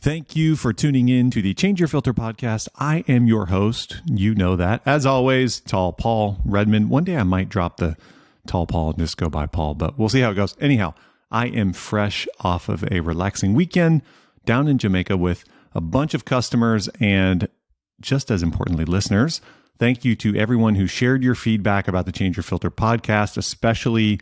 Thank you for tuning in to the Change Your Filter podcast. I am your host. You know that. As always, Tall Paul Redman. One day I might drop the Tall Paul and just go by Paul, but we'll see how it goes. Anyhow, I am fresh off of a relaxing weekend down in Jamaica with a bunch of customers and, just as importantly, listeners. Thank you to everyone who shared your feedback about the Change Your Filter podcast, especially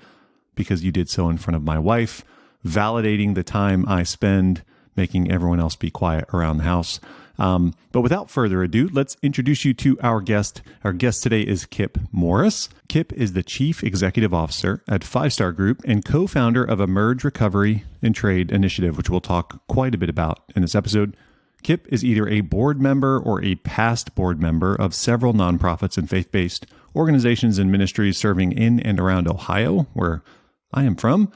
because you did so in front of my wife, validating the time I spend making everyone else be quiet around the house. But without further ado, let's introduce you to our guest. Our guest today is Kip Morris. Kip is the Chief Executive Officer at 5-Star Group and co-founder of Emerge Recovery and Trade Initiative, which we'll talk quite a bit about in this episode. Kip is either a board member or a past board member of several nonprofits and faith-based organizations and ministries serving in and around Ohio, where I am from.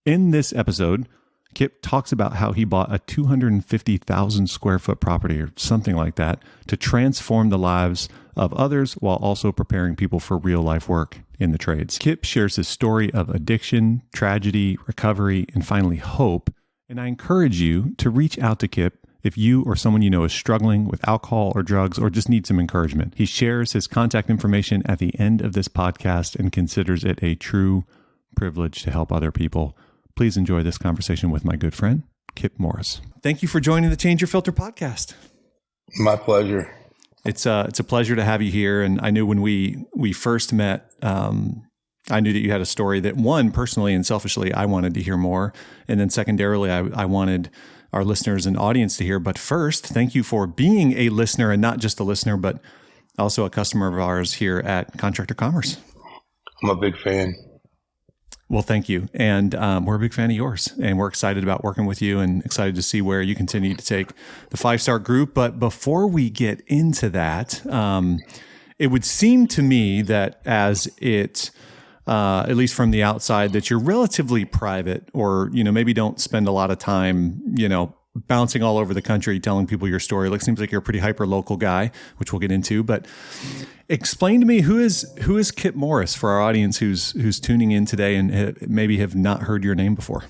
In this episode, Kip talks about how he bought a 250,000 square foot property or something like that to transform the lives of others while also preparing people for real life work in the trades. Kip shares his story of addiction, tragedy, recovery, and finally hope. And I encourage you to reach out to Kip if you or someone you know is struggling with alcohol or drugs or just needs some encouragement. He shares his contact information at the end of this podcast and considers it a true privilege to help other people. Please enjoy this conversation with my good friend, Kip Morris. Thank you for joining the Change Your Filter podcast. My pleasure. It's a pleasure to have you here. And I knew when we first met, I knew that you had a story that, one, personally and selfishly, I wanted to hear more. And then secondarily, I wanted our listeners and audience to hear. But first, thank you for being a listener, and not just a listener, but also a customer of ours here at Contractor Commerce. I'm a big fan. Well, thank you. And we're a big fan of yours, and we're excited about working with you and excited to see where you continue to take the 5-Star Group. But before we get into that, it would seem to me that as it, at least from the outside, that you're relatively private, or, maybe don't spend a lot of time, bouncing all over the country telling people your story. It seems like you're a pretty hyper local guy, which we'll get into. But explain to me, who is Kip Morris for our audience who's tuning in today and maybe have not heard your name before?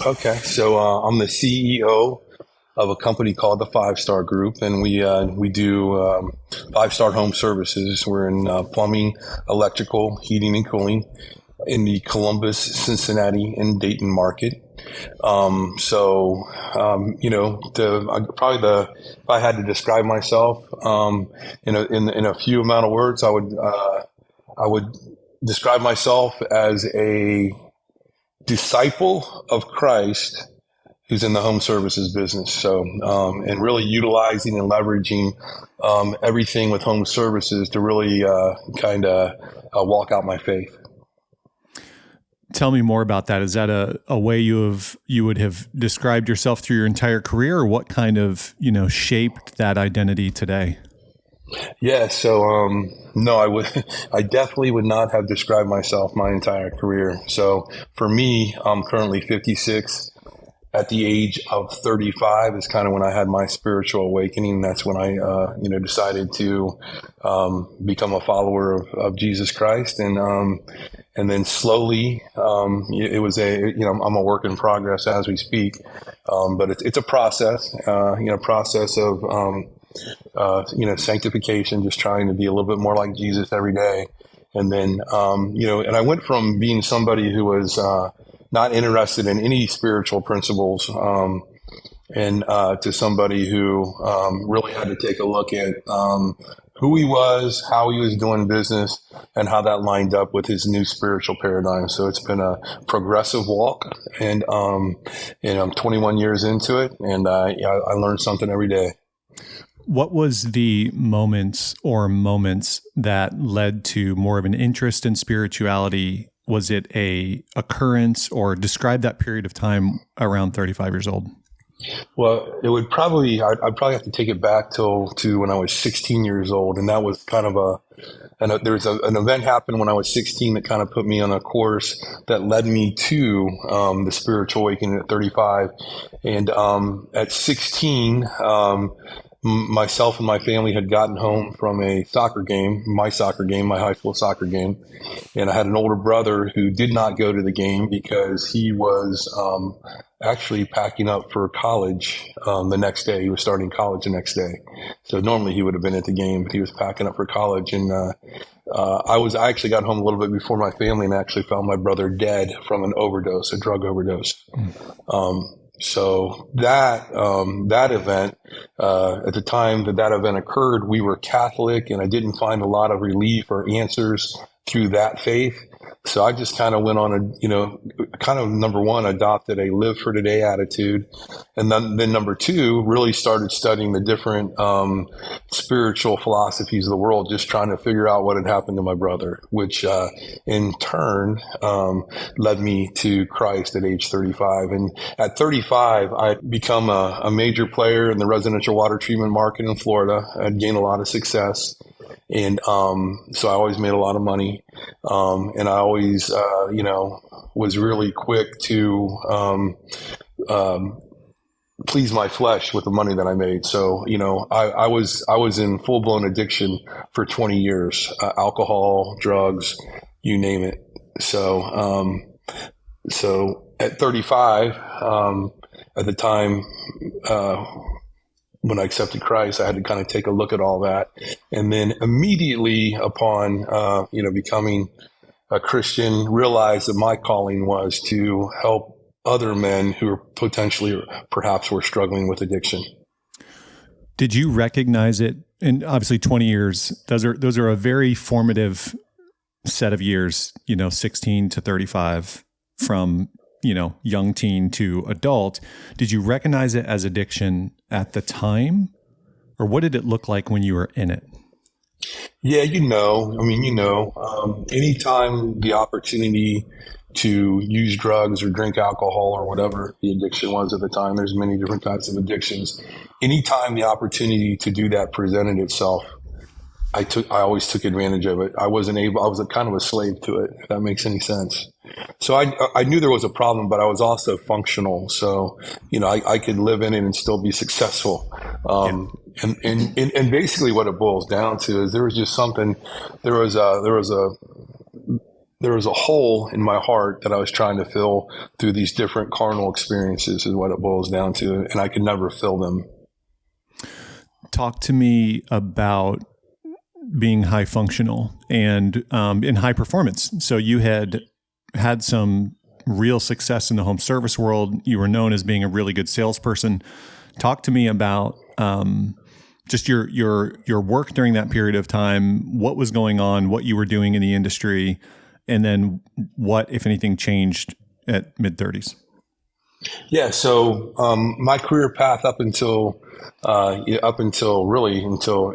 Okay, so I'm the CEO of a company called the 5-Star Group, and we do 5-star home services. We're in plumbing, electrical, heating, and cooling in the Columbus, Cincinnati, and Dayton market. If I had to describe myself, in a few amount of words, I would describe myself as a disciple of Christ who's in the home services business. So, and really utilizing and leveraging, everything with home services to really, walk out my faith. Tell me more about that. Is that a way you would have described yourself through your entire career, or what kind of, shaped that identity today? Yeah. So, no, I definitely would not have described myself my entire career. So for me, I'm currently 56. At the age of 35 is kind of when I had my spiritual awakening. That's when I, decided to become a follower of Jesus Christ. And then slowly, it was I'm a work in progress as we speak. But it's a process, process of, sanctification, just trying to be a little bit more like Jesus every day. And then, and I went from being somebody who was, not interested in any spiritual principles, to somebody who really had to take a look at who he was, how he was doing business, and how that lined up with his new spiritual paradigm. So it's been a progressive walk, and I'm 21 years into it, and I learned something every day. What was the moments that led to more of an interest in spirituality? Was it a occurrence, or describe that period of time around 35 years old? Well, it would I'd probably have to take it back to when I was 16 years old. And that was kind of there's an event happened when I was 16 that kind of put me on a course that led me to the spiritual awakening at 35. And at 16, myself and my family had gotten home from a soccer game, my high school soccer game. And I had an older brother who did not go to the game because he was actually packing up for college the next day. He was starting college the next day. So normally he would have been at the game, but he was packing up for college. And I actually got home a little bit before my family and actually found my brother dead from an overdose, a drug overdose. So that event, at the time that event occurred, we were Catholic, and I didn't find a lot of relief or answers through that faith. So I just kind of went on number one, adopted a live for today attitude. And then number two, really started studying the different spiritual philosophies of the world, just trying to figure out what had happened to my brother, which in turn led me to Christ at age 35. And at 35, I'd become a major player in the residential water treatment market in Florida. I'd gained a lot of success. And so I always made a lot of money. And I always, was really quick to please my flesh with the money that I made. So, I was in full blown addiction for 20 years, alcohol, drugs, you name it. So at 35, at the time, when I accepted Christ, I had to kind of take a look at all that. And then immediately upon, becoming a Christian, realized that my calling was to help other men who perhaps were struggling with addiction. Did you recognize it? And obviously 20 years, those are a very formative set of years, 16 to 35 from, young teen to adult. Did you recognize it as addiction at the time, or what did it look like when you were in it? Yeah, anytime the opportunity to use drugs or drink alcohol or whatever the addiction was at the time, there's many different types of addictions. Anytime the opportunity to do that presented itself, I always took advantage of it. I was kind of a slave to it, if that makes any sense. So I knew there was a problem, but I was also functional. So, I could live in it and still be successful. And basically what it boils down to is there was a hole in my heart that I was trying to fill through these different carnal experiences is what it boils down to. And I could never fill them. Talk to me about being high functional and in high performance. So you had some real success in the home service world. You were known as being a really good salesperson. Talk to me about just your work during that period of time, what was going on, what you were doing in the industry, and then what, if anything, changed at mid-30s. Yeah, so my career path up until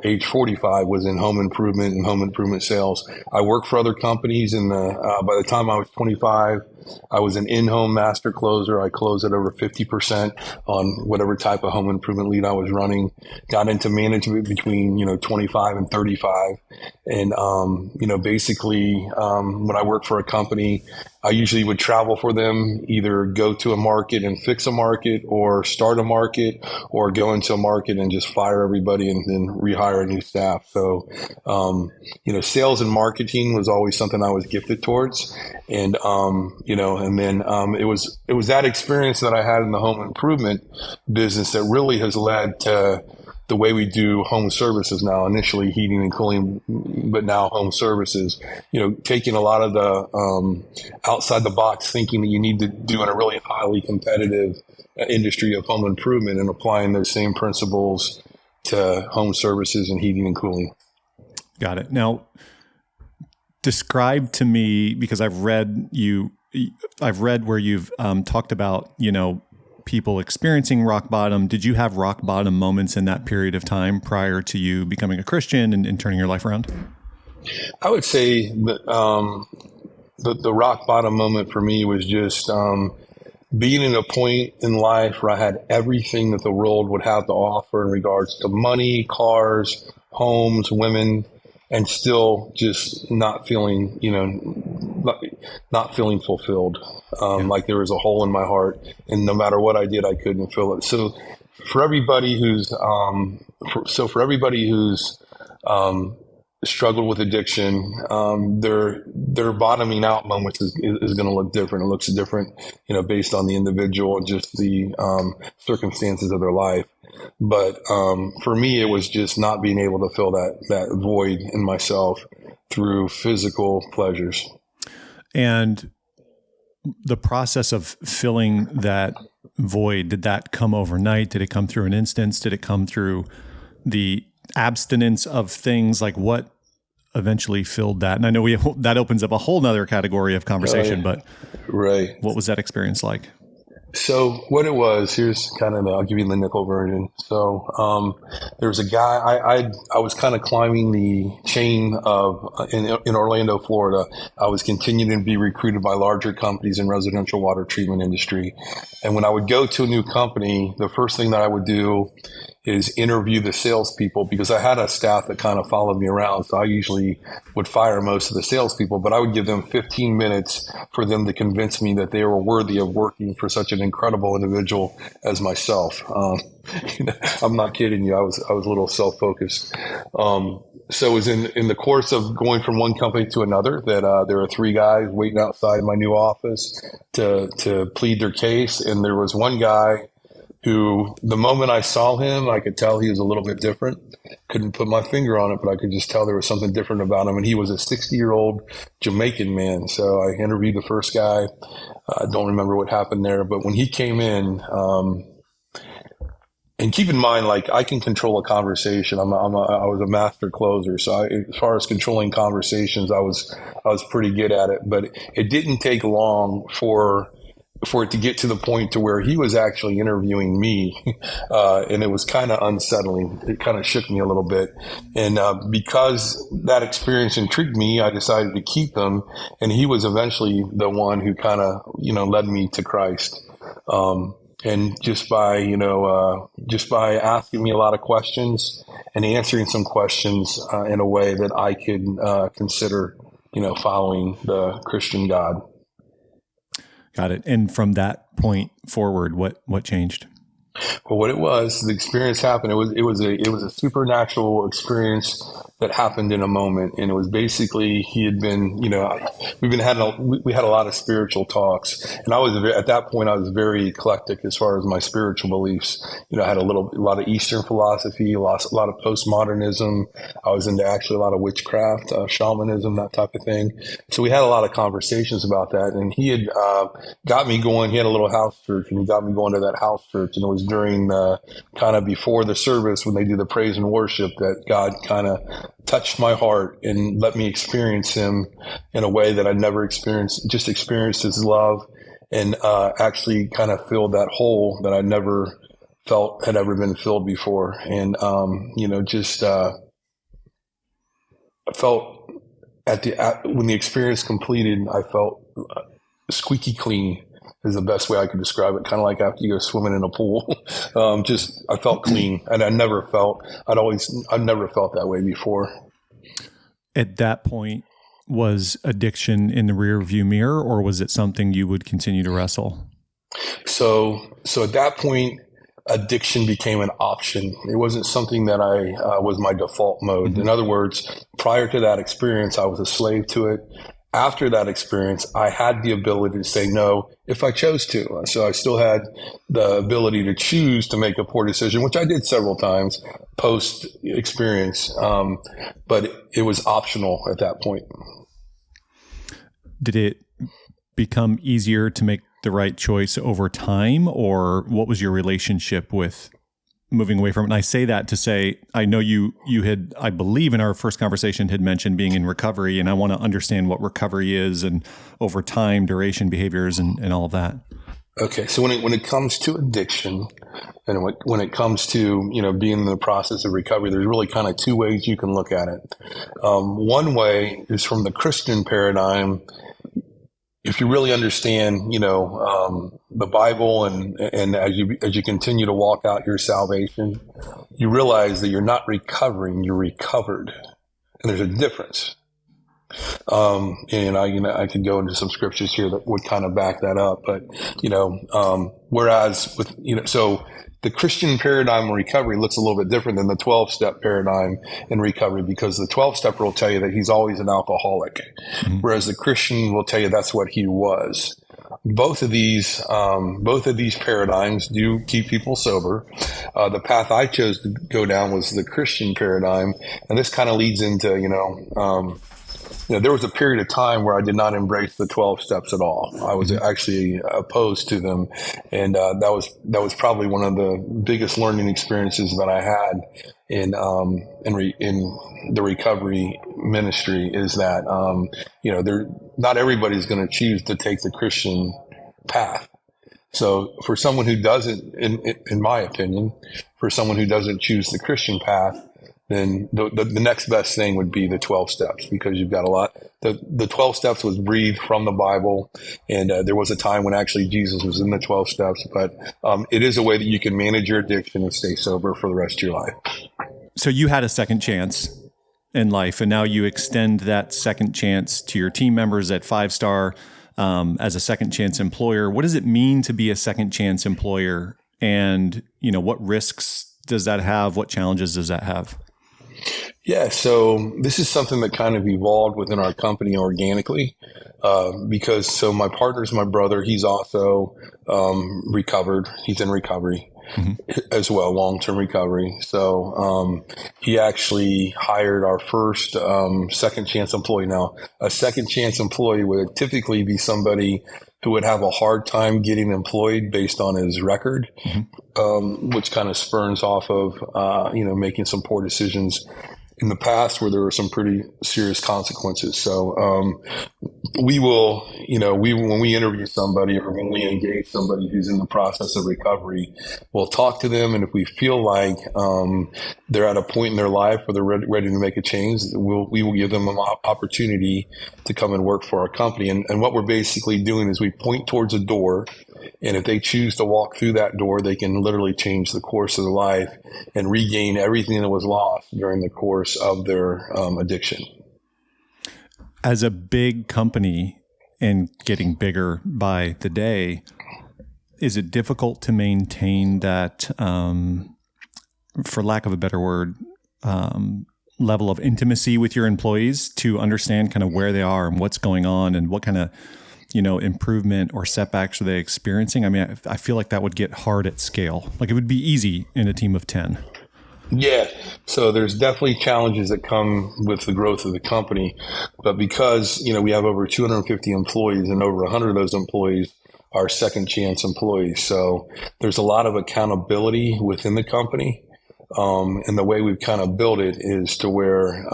age 45 was in home improvement and home improvement sales. I worked for other companies, and by the time I was 25, I was an in-home master closer. I closed at over 50% on whatever type of home improvement lead I was running. Got into management between 25 and 35, and basically when I worked for a company, I usually would travel for them, either go to a market and fix a market, or start a market, or go into a market and just fire everybody and then rehire new staff. So, sales and marketing was always something I was gifted towards. And, it was that experience that I had in the home improvement business that really has led to the way we do home services now, initially heating and cooling, but now home services, taking a lot of the outside the box thinking that you need to do in a really highly competitive industry of home improvement and applying those same principles to home services and heating and cooling. Got it. Now, describe to me, because I've read where you've talked about, people experiencing rock bottom. Did you have rock bottom moments in that period of time prior to you becoming a Christian and turning your life around? I would say that the rock bottom moment for me was just being at a point in life where I had everything that the world would have to offer in regards to money, cars, homes, women, and still just not feeling, not feeling fulfilled. Like there was a hole in my heart, and no matter what I did, I couldn't fill it. So for everybody who's for everybody who's struggled with addiction, their bottoming out moment is going to look different. It looks different, based on the individual and just the circumstances of their life. But for me, it was just not being able to fill that void in myself through physical pleasures. And the process of filling that void, did that come overnight? Did it come through an instance? Did it come through the abstinence of things? Like, what eventually filled that? And I know that opens up a whole nother category of conversation, but right. What was that experience like? So what it was, here's kind of I'll give you the nickel version. So there was a guy, I was kind of climbing the chain of in Orlando, Florida. I was continuing to be recruited by larger companies in residential water treatment industry. And when I would go to a new company, the first thing that I would do is interview the salespeople, because I had a staff that kind of followed me around. So I usually would fire most of the salespeople, but I would give them 15 minutes for them to convince me that they were worthy of working for such an incredible individual as myself. I'm not kidding you. I was a little self-focused. So it was in the course of going from one company to another that there were three guys waiting outside my new office to plead their case. And there was one guy who, the moment I saw him, I could tell he was a little bit different. Couldn't put my finger on it, but I could just tell there was something different about him. And he was a 60-year-old Jamaican man. So I interviewed the first guy. I don't remember what happened there, but when he came in, and keep in mind, like, I can control a conversation. I was a master closer. So as far as controlling conversations, I was pretty good at it, but it didn't take long for it to get to the point to where he was actually interviewing me. And it was kind of unsettling. It kind of shook me a little bit. And because that experience intrigued me, I decided to keep him. And he was eventually the one who kind of, led me to Christ. And just by asking me a lot of questions and answering some questions in a way that I could consider, following the Christian God. Got it. And from that point forward, what changed? Well, what it was, the experience happened. It was a supernatural experience that happened in a moment, and it was basically he had been, we had a lot of spiritual talks, and at that point I was very eclectic as far as my spiritual beliefs. I had a lot of Eastern philosophy, a lot of postmodernism. I was into actually a lot of witchcraft, shamanism, that type of thing. So we had a lot of conversations about that, and he had got me going. He had a little house church, and he got me going to that house church, and it was during kind of before the service when they do the praise and worship that God kind of touched my heart and let me experience him in a way that I'd never experienced his love, and actually kind of filled that hole that I never felt had ever been filled before. And, I felt when the experience completed, I felt squeaky clean is the best way I could describe it. Kind of like after you go swimming in a pool. I felt clean, and I've never felt that way before. At that point, was addiction in the rear view mirror, or was it something you would continue to wrestle? So at that point, addiction became an option. It wasn't something that I was my default mode. Mm-hmm. In other words, prior to that experience, I was a slave to it. After that experience, I had the ability to say no if I chose to. So I still had the ability to choose to make a poor decision, which I did several times post experience. But it was optional at that point. Did it become easier to make the right choice over time, or what was your relationship with moving away from it? And I say that to say, I know you had, I believe in our first conversation, had mentioned being in recovery, and I want to understand what recovery is and over time, duration, behaviors, and all of that. Okay. So when it comes to addiction, and when it comes to, being in the process of recovery, there's really kind of two ways you can look at it. One way is from the Christian paradigm. If you really understand, the Bible, and as you continue to walk out your salvation, you realize that you're not recovering, you're recovered. And there's a difference. And I could go into some scriptures here that would kind of back that up. But, whereas with, so the Christian paradigm in recovery looks a little bit different than the 12-step paradigm in recovery, because the 12-stepper will tell you that he's always an alcoholic, whereas the Christian will tell you that's what he was. Both of these paradigms do keep people sober. The path I chose to go down was the Christian paradigm, and this kind of leads into, there was a period of time where I did not embrace the 12 steps at all. I was actually opposed to them, and that was probably one of the biggest learning experiences that I had in the recovery ministry. Is that not everybody's going to choose to take the Christian path. So for someone who doesn't, in my opinion, for someone who doesn't choose the Christian path, then the next best thing would be the 12 steps, because you've got a lot. The 12 steps was breathed from the Bible, and there was a time when actually Jesus was in the 12 steps, but it is a way that you can manage your addiction and stay sober for the rest of your life. So you had a second chance in life, and now you extend that second chance to your team members at 5-Star as a second chance employer. What does it mean to be a second chance employer? And, what risks does that have? What challenges does that have? Yeah, so this is something that kind of evolved within our company organically, because my partner's my brother. He's also recovered. He's in recovery as well, long-term recovery. So he actually hired our first second chance employee. Now, a second chance employee would typically be somebody who would have a hard time getting employed based on his record, which kind of spurns off of, making some poor decisions in the past where there were some pretty serious consequences. So we will, when we interview somebody or when we engage somebody who's in the process of recovery, we'll talk to them. And if we feel like they're at a point in their life where they're ready to make a change, we will give them an opportunity to come and work for our company. And what we're basically doing is we point towards a door, and if they choose to walk through that door, they can literally change the course of their life and regain everything that was lost during the course of their addiction. As a big company and getting bigger by the day, is it difficult to maintain that, for lack of a better word, level of intimacy with your employees to understand kind of where they are and what's going on and what kind of improvement or setbacks are they experiencing? I mean, I feel like that would get hard at scale. Like it would be easy in a team of 10. Yeah. So there's definitely challenges that come with the growth of the company. But because, we have over 250 employees and over 100 of those employees are second chance employees. So there's a lot of accountability within the company. And the way we've kind of built it is to where,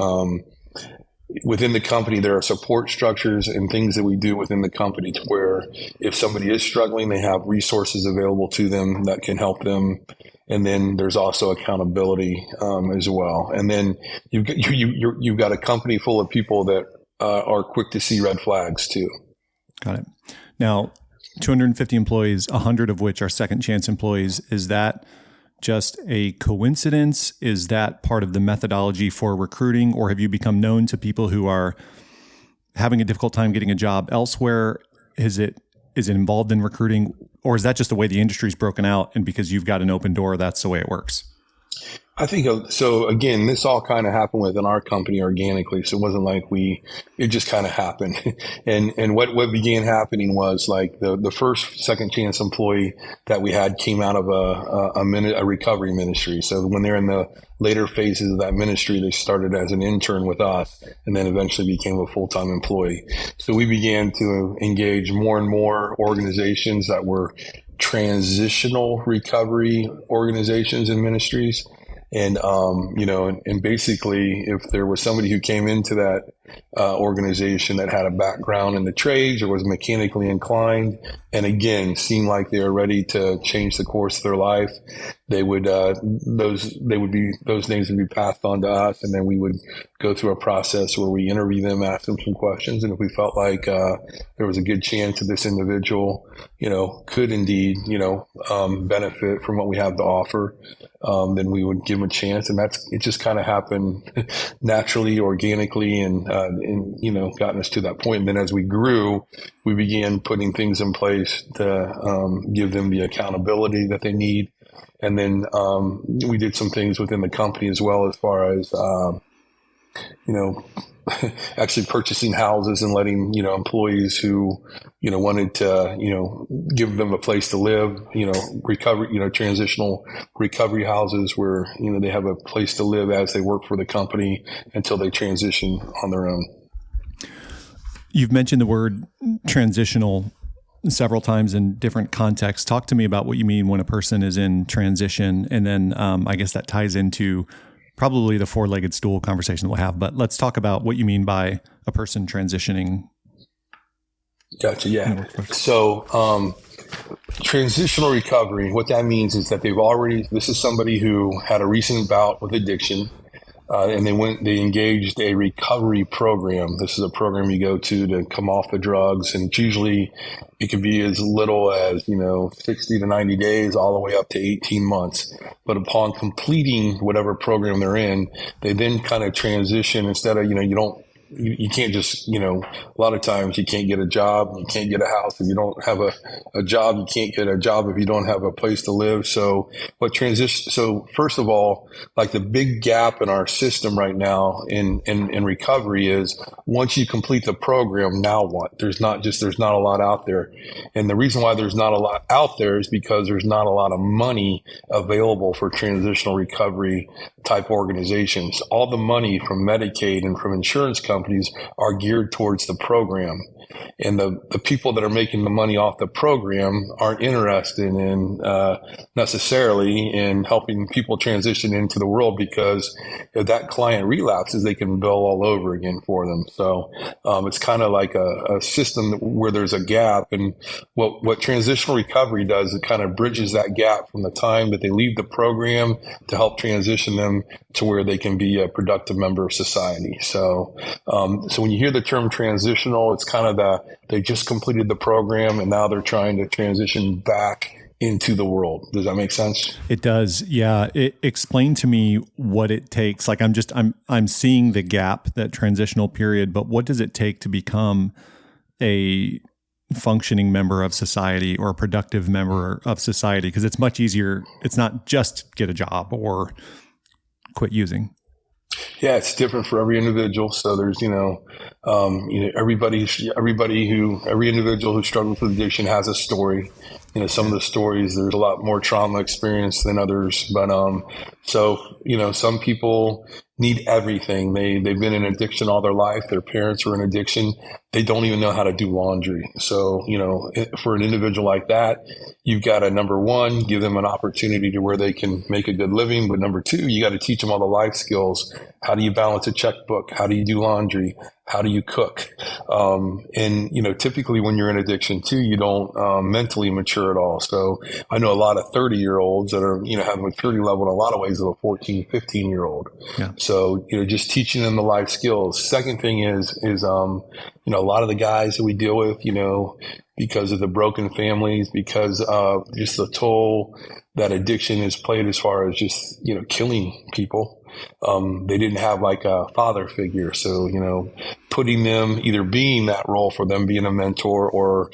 within the company, there are support structures and things that we do within the company to where if somebody is struggling, they have resources available to them that can help them. And then there's also accountability as well. And then you've got a company full of people that are quick to see red flags too. Got it. Now, 250 employees, 100 of which are second chance employees. Is that just a coincidence? Is that part of the methodology for recruiting, or have you become known to people who are having a difficult time getting a job elsewhere? Is it involved in recruiting, or is that just the way the industry is broken out, and because you've got an open door, that's the way it works? I think so. Again, this all kind of happened within our company organically. So it wasn't like it just kind of happened. And what began happening was like the first second chance employee that we had came out of a recovery ministry. So when they're in the later phases of that ministry, they started as an intern with us and then eventually became a full-time employee. So we began to engage more and more organizations that were transitional recovery organizations and ministries. And, and basically if there was somebody who came into that organization that had a background in the trades or was mechanically inclined, and again, seemed like they were ready to change the course of their life, those names would be passed on to us. And then we would go through a process where we interview them, ask them some questions. And if we felt like, there was a good chance that this individual, could indeed, benefit from what we have to offer, then we would give them a chance. And it just kind of happened naturally, organically. And, and, gotten us to that point. And then as we grew, we began putting things in place to give them the accountability that they need. And then we did some things within the company as well, as far as, actually purchasing houses and letting, employees who, wanted to, give them a place to live, recovery, transitional recovery houses where, they have a place to live as they work for the company until they transition on their own. You've mentioned the word transitional several times in different contexts. Talk to me about what you mean when a person is in transition. And then I guess that ties into probably the four-legged stool conversation we'll have, but let's talk about what you mean by a person transitioning. Gotcha. Yeah. So, transitional recovery, what that means is that this is somebody who had a recent bout with addiction, and they engaged a recovery program. This is a program you go to come off the drugs. And it can be as little as, 60 to 90 days, all the way up to 18 months. But upon completing whatever program they're in, they then kind of transition. Instead of, you can't just, a lot of times you can't get a job, you can't get a house if you don't have a job, you can't get a job if you don't have a place to live. So first of all, like the big gap in our system right now in recovery is once you complete the program, now what? There's not a lot out there. And the reason why there's not a lot out there is because there's not a lot of money available for transitional recovery type organizations. All the money from Medicaid and from insurance companies are geared towards the program. And the people that are making the money off the program aren't interested in necessarily in helping people transition into the world, because if that client relapses, they can bill all over again for them. So it's kind of like a system where there's a gap. And what transitional recovery does, it kind of bridges that gap from the time that they leave the program to help transition them to where they can be a productive member of society. So when you hear the term transitional, it's kind of they just completed the program and now they're trying to transition back into the world. Does that make sense? It does. Yeah. Explain to me what it takes. Like I'm seeing the gap, that transitional period, but what does it take to become a functioning member of society or a productive member of society? Because it's much easier. It's not just get a job or quit using. Yeah, it's different for every individual. So there's, every individual who struggles with addiction has a story. Some of the stories, there's a lot more trauma experience than others. But some people need everything. They've been in addiction all their life. Their parents were in addiction. They don't even know how to do laundry. So, for an individual like that, you've got to, number one, give them an opportunity to where they can make a good living. But number two, you got to teach them all the life skills. How do you balance a checkbook? How do you do laundry? How do you cook? Typically when you're in addiction too, you don't mentally mature at all. So I know a lot of 30-year-olds that are, have a maturity level in a lot of ways of a 14, 15-year-old. Yeah. So, just teaching them the life skills. Second thing is a lot of the guys that we deal with, because of the broken families, because of just the toll that addiction has played as far as just, killing people. They didn't have like a father figure. So, putting them, either being that role for them, being a mentor, or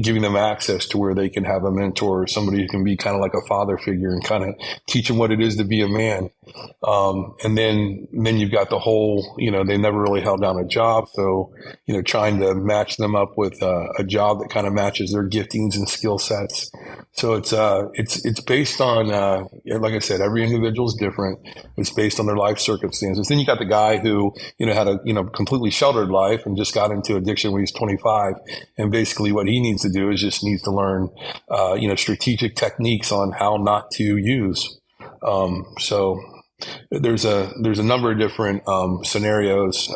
giving them access to where they can have a mentor or somebody who can be kind of like a father figure and kind of teach them what it is to be a man. And then you've got the whole, they never really held down a job. So, trying to match them up with a job that kind of matches their giftings and skill sets. So it's based on, like I said, every individual is different. It's based on their life circumstances. Then you got the guy who, had a, completely sheltered life and just got into addiction when he's 25. And basically what he needs to do is just needs to learn, strategic techniques on how not to use. So there's a number of different, scenarios,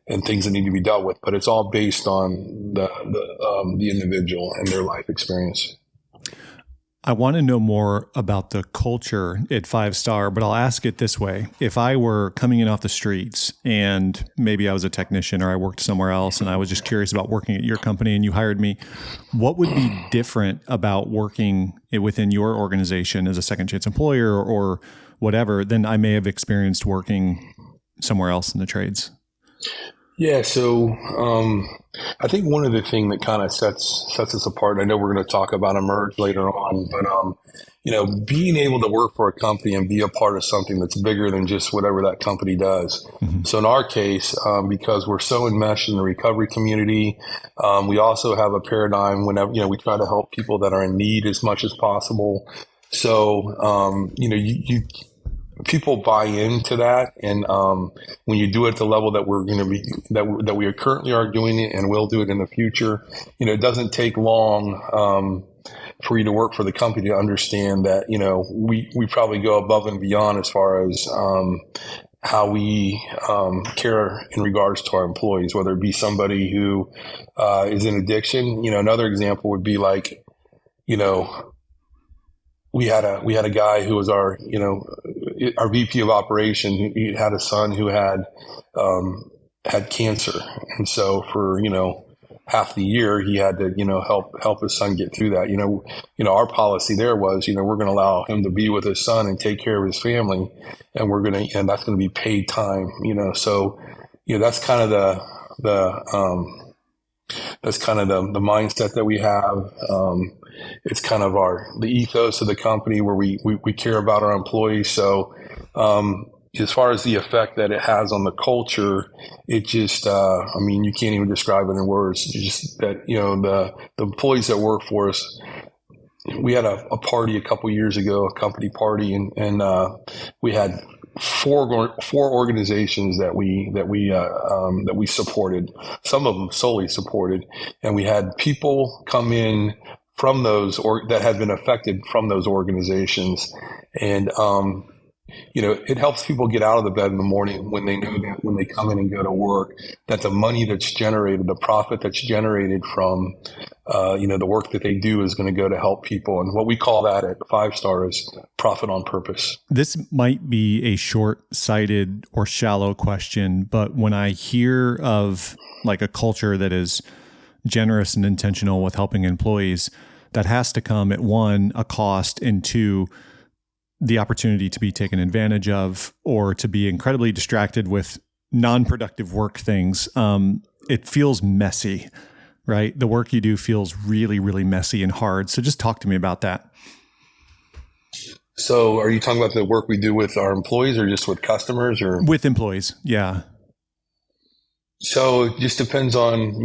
and things that need to be dealt with, but it's all based on the individual and their life experience. I want to know more about the culture at 5-Star, but I'll ask it this way. If I were coming in off the streets and maybe I was a technician or I worked somewhere else and I was just curious about working at your company and you hired me, what would be different about working within your organization as a second chance employer or whatever than I may have experienced working somewhere else in the trades? Yeah, so I think one of the things that kind of sets us apart. I know we're going to talk about Emerge later on, but being able to work for a company and be a part of something that's bigger than just whatever that company does. Mm-hmm. So in our case, because we're so enmeshed in the recovery community, we also have a paradigm whenever we try to help people that are in need as much as possible. So you people buy into that, and when you do it at the level that we're going to be that we are currently are doing it and will do it in the future, it doesn't take long for you to work for the company to understand that we probably go above and beyond as far as how we care in regards to our employees, whether it be somebody who is in addiction. Another example would be like we had a guy who was our VP of operation. He had a son who had cancer, and so for half the year he had to help his son get through that. Our policy there was we're going to allow him to be with his son and take care of his family, and that's going to be paid time. So that's kind of the mindset that we have. It's kind of the ethos of the company where we care about our employees. So as far as the effect that it has on the culture, it just, you can't even describe it in words. It's just that, the employees that work for us, we had a party a couple years ago, a company party, and we had four organizations that we supported, some of them solely supported, and we had people come in from those that had been affected from those organizations, and it helps people get out of the bed in the morning when they know that when they come in and go to work, that the money that's generated, the profit that's generated from the work that they do is going to go to help people. And what we call that at 5-Star is profit on purpose. This might be a short-sighted or shallow question, but when I hear of like a culture that is generous and intentional with helping employees, that has to come at one, a cost, and two, the opportunity to be taken advantage of or to be incredibly distracted with non-productive work things. It feels messy, right? The work you do feels really, really messy and hard. So just talk to me about that. So are you talking about the work we do with our employees or just with customers or? With employees, yeah. So it just depends on,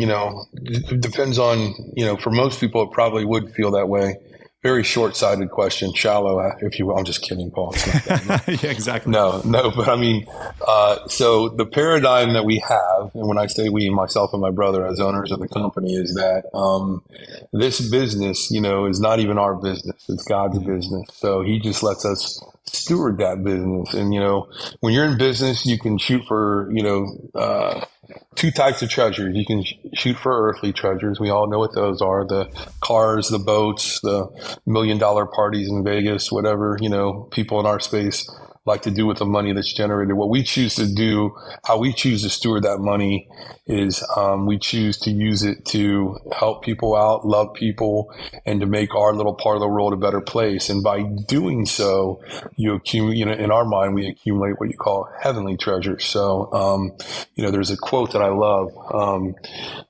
for most people, it probably would feel that way. Very short-sighted question, shallow, if you will. I'm just kidding, Paul. It's not that. Yeah, exactly. No, but so the paradigm that we have, and when I say we, myself and my brother as owners of the company, is that this business, is not even our business. It's God's business. So he just lets us steward that business. And, when you're in business, you can shoot for, two types of treasures. You can shoot for earthly treasures. We all know what those are: the cars, the boats, the $1 million parties in Vegas, whatever, people in our space like to do with the money that's generated. What we choose to do, how we choose to steward that money is we choose to use it to help people out, love people, and to make our little part of the world a better place. And by doing so, you accumulate, in our mind, we accumulate what you call heavenly treasures. So, there's a quote that I love.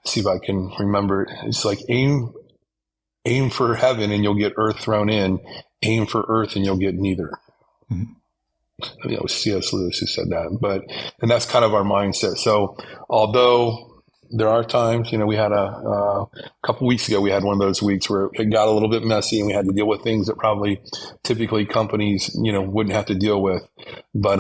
See if I can remember it. It's like aim for heaven and you'll get earth thrown in. Aim for earth and you'll get neither. Mm-hmm. It was C.S. Lewis who said that, and that's kind of our mindset. So although there are times, we had a couple weeks ago, we had one of those weeks where it got a little bit messy and we had to deal with things that probably typically companies, wouldn't have to deal with. But,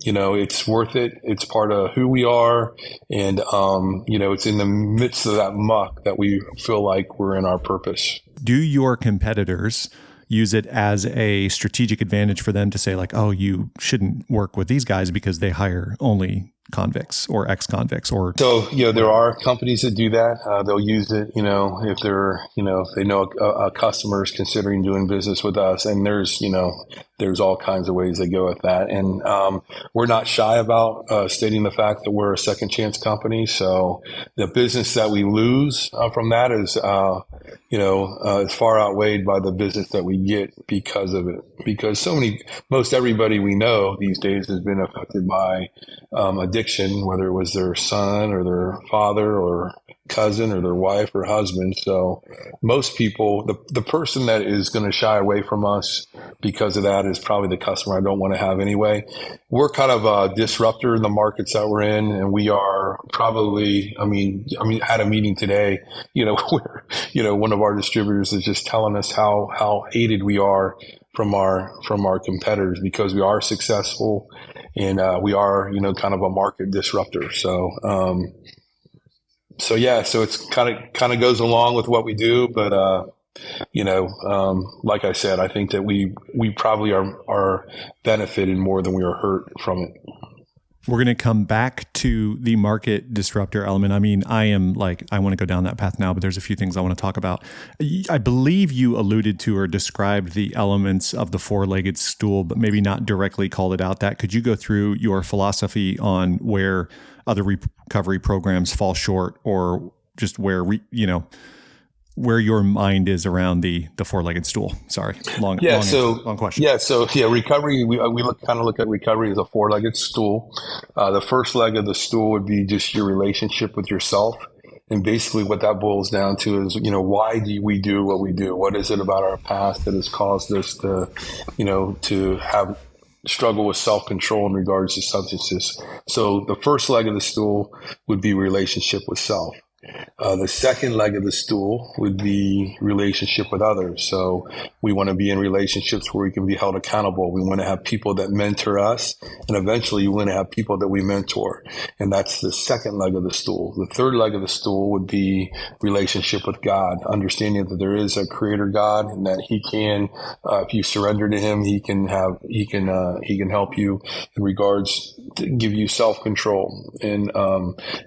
it's worth it. It's part of who we are. And, it's in the midst of that muck that we feel like we're in our purpose. Do your competitors use it as a strategic advantage for them to say like, oh, you shouldn't work with these guys because they hire only convicts or ex-convicts? Or so, there are companies that do that. They'll use it, if they're, if they know a customer is considering doing business with us, and there's all kinds of ways they go with that. And we're not shy about stating the fact that we're a second chance company. So the business that we lose from that is, is far outweighed by the business that we get because of it. Because most everybody we know these days has been affected by addiction addiction, whether it was their son or their father or cousin or their wife or husband. So most people, the person that is going to shy away from us because of that is probably the customer I don't want to have anyway. We're kind of a disruptor in the markets that we're in, and we are probably, I mean, had a meeting today, where, one of our distributors is just telling us how hated we are from our competitors because we are successful and we are, kind of a market disruptor. So it's kind of goes along with what we do, but like I said, I think that we probably are benefited more than we are hurt from it. We're going to come back to the market disruptor element. I mean, I want to go down that path now, but there's a few things I want to talk about. I believe you alluded to or described the elements of the four-legged stool, but maybe not directly called it out. Could you go through your philosophy on where other recovery programs fall short, or just where your mind is around the four-legged stool? Sorry, long question. Recovery. We look at recovery as a four-legged stool. The first leg of the stool would be just your relationship with yourself, and basically what that boils down to is, why do we do what we do? What is it about our past that has caused us to, to have struggle with self-control in regards to substances? So the first leg of the stool would be relationship with self. The second leg of the stool would be relationship with others. So we want to be in relationships where we can be held accountable. We want to have people that mentor us, and eventually we want to have people that we mentor. And that's the second leg of the stool. The third leg of the stool would be relationship with God, understanding that there is a creator God and that he can, if you surrender to him, he can help you in regards to give you self-control, and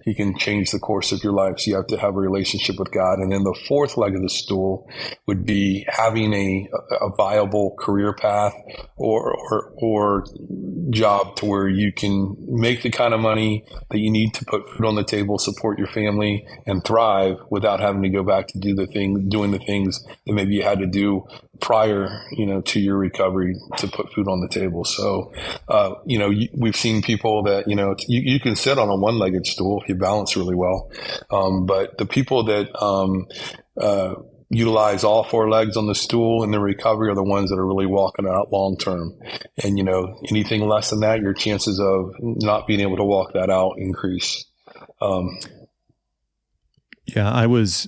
he can change the course of your life. So you have to have a relationship with God. And then the fourth leg of the stool would be having a viable career path or job to where you can make the kind of money that you need to put food on the table, support your family, and thrive without having to go back to doing the things that maybe you had to do prior, to your recovery to put food on the table. So, we've seen people that, you can sit on a one-legged stool if you balance really well. But the people that utilize all four legs on the stool in their recovery are the ones that are really walking out long term. And, anything less than that, your chances of not being able to walk that out increase. I was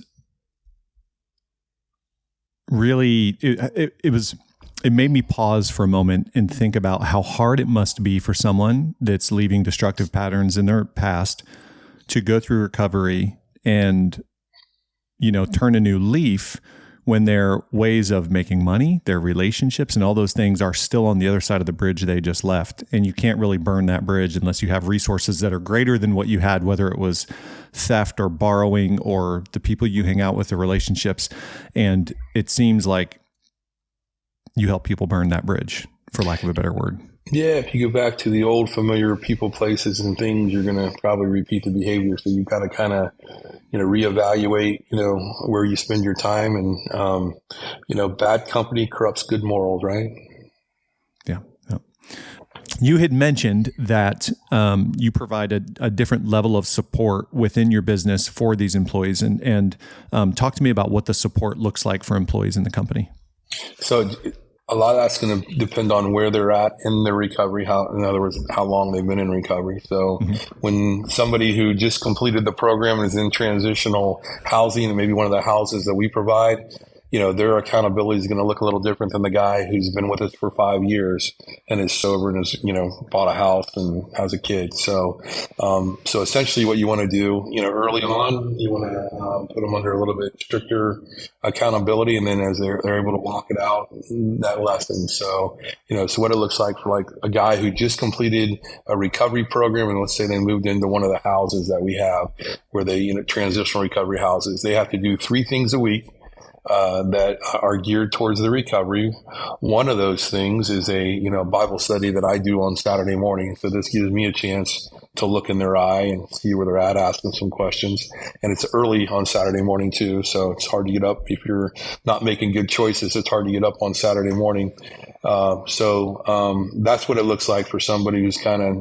really, it made me pause for a moment and think about how hard it must be for someone that's leaving destructive patterns in their past to go through recovery and, turn a new leaf when their ways of making money, their relationships, and all those things are still on the other side of the bridge they just left. And you can't really burn that bridge unless you have resources that are greater than what you had, whether it was theft or borrowing or the people you hang out with, the relationships. And it seems like you help people burn that bridge, for lack of a better word. Yeah, if you go back to the old familiar people, places, and things, you're going to probably repeat the behavior. So you kind of, reevaluate, where you spend your time, and, bad company corrupts good morals, right? Yeah. You had mentioned that you provide a different level of support within your business for these employees, and talk to me about what the support looks like for employees in the company. So a lot of that's going to depend on where they're at in their recovery, in other words, how long they've been in recovery. So when somebody who just completed the program is in transitional housing, and maybe one of the houses that we provide, their accountability is going to look a little different than the guy who's been with us for 5 years and is sober and has, bought a house and has a kid. So, so essentially what you want to do, early on, you want to put them under a little bit stricter accountability. And then as they're able to walk it out, that lessens. So, so what it looks like for like a guy who just completed a recovery program, and let's say they moved into one of the houses that we have where they, transitional recovery houses, they have to do 3 things a week. that are geared towards the recovery. One of those things is a Bible study that I do on Saturday morning. So this gives me a chance to look in their eye and see where they're at, ask them some questions. And it's early on Saturday morning too, so it's hard to get up. If you're not making good choices, it's hard to get up on Saturday morning. So that's what it looks like for somebody who's kind of,